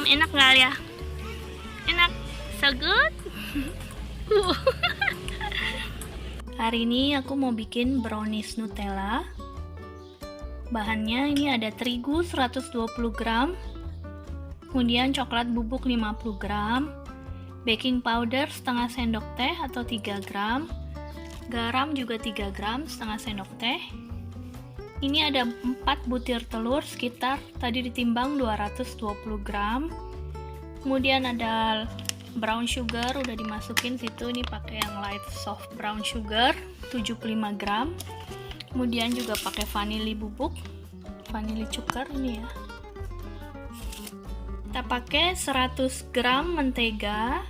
Enak nggak ya? Enak, so good. Hari ini aku mau bikin brownies Nutella. Bahannya ini ada terigu 120 gram, kemudian coklat bubuk 50 gram, baking powder setengah sendok teh atau 3 gram, garam juga 3 gram setengah sendok teh. Ini ada 4 butir telur sekitar tadi ditimbang 220 gram. Kemudian ada brown sugar udah dimasukin situ, ini pakai yang light soft brown sugar 75 gram. Kemudian juga pakai vanili bubuk, vanili cuker ini ya. Kita pakai 100 gram mentega,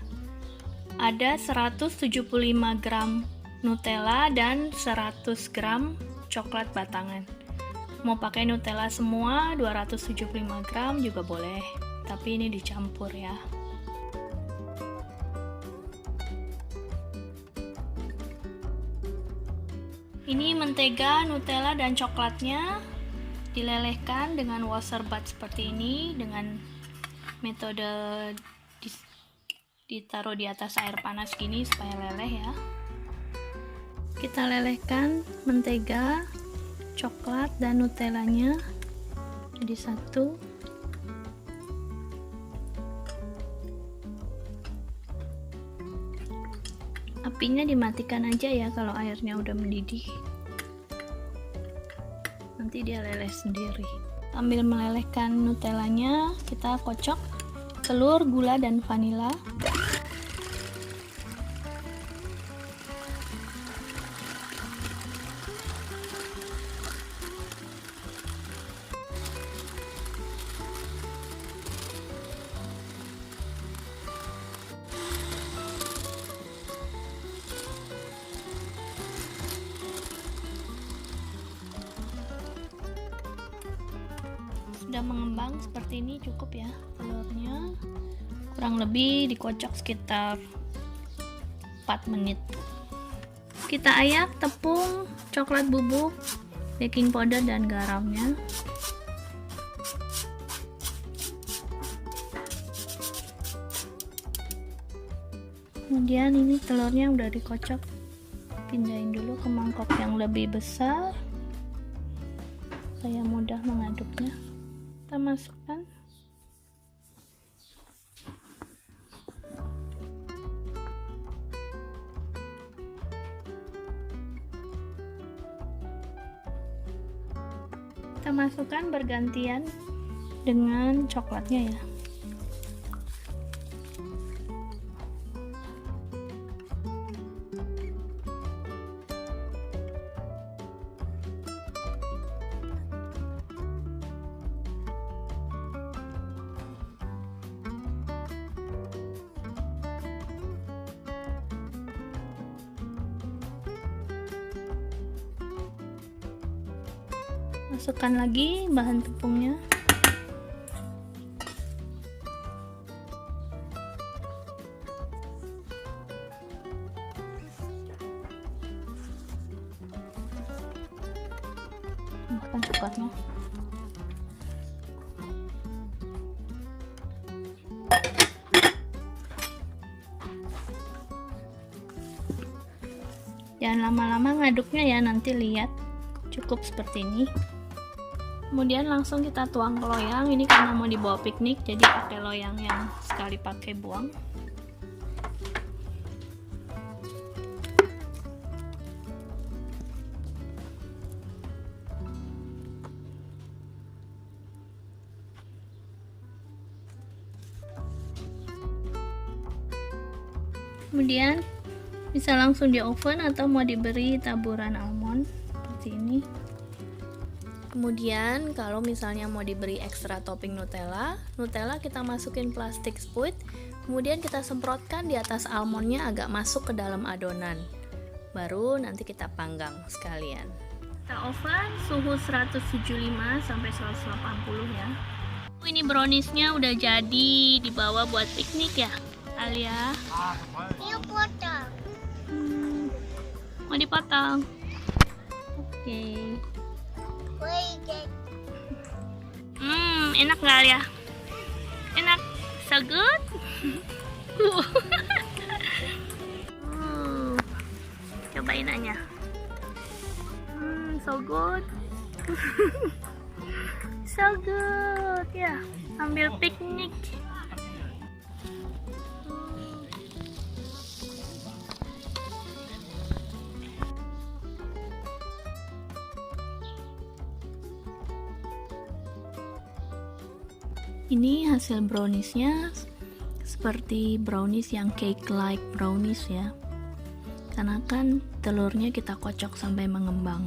ada 175 gram Nutella dan 100 gram coklat batangan. Mau pakai Nutella semua 275 gram juga boleh, tapi ini dicampur ya. Ini mentega, Nutella, dan coklatnya dilelehkan dengan washer bath seperti ini dengan metode ditaruh di atas air panas gini supaya leleh ya. Kita lelehkan mentega, coklat, dan Nutellanya jadi satu. Apinya dimatikan aja ya kalau airnya udah mendidih, nanti dia leleh sendiri. Sambil melelehkan Nutellanya, kita kocok telur, gula, dan vanila. Sudah mengembang seperti ini, cukup ya telurnya. Kurang lebih dikocok sekitar 4 menit. Kita ayak tepung, coklat bubuk, baking powder, dan garamnya. Kemudian ini telurnya udah dikocok, pindahin dulu ke mangkok yang lebih besar supaya mudah mengaduknya. Kita masukkan. Kita masukkan bergantian dengan coklatnya ya. Masukkan lagi bahan tepungnya. Masukkan coklatnya. Jangan lama-lama ngaduknya ya, nanti lihat. Cukup seperti ini. Kemudian langsung kita tuang ke loyang. Ini karena mau dibawa piknik, jadi pakai loyang yang sekali pakai buang. Kemudian bisa langsung di oven atau mau diberi taburan almond seperti ini. Kemudian kalau misalnya mau diberi ekstra topping Nutella kita masukin plastik spout, kemudian kita semprotkan di atas almondnya agak masuk ke dalam adonan. Baru nanti kita panggang sekalian. Kita oven suhu 175 sampai 180 ya. Ini browniesnya udah jadi, dibawa buat piknik ya, Alia. Mau potong. Mau dipotong. Oke. Wait. Enak nggak ya? Enak. So good. Cobain aja. So good. So good. Ya, ambil piknik. Ini hasil browniesnya seperti brownies yang cake-like brownies ya. Karena kan telurnya kita kocok sampai mengembang.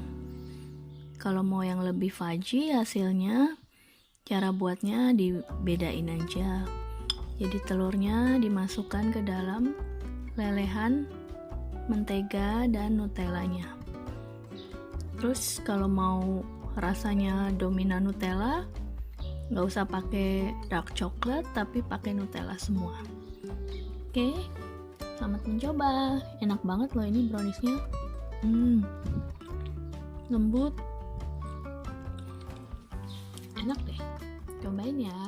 Kalau mau yang lebih fudgy hasilnya, cara buatnya dibedain aja. Jadi telurnya dimasukkan ke dalam lelehan mentega dan nutellanya. Terus kalau mau rasanya dominan Nutella, nggak usah pakai dark chocolate tapi pakai Nutella semua. Oke, selamat mencoba. Enak banget loh ini browniesnya. Lembut, enak deh, cobain ya.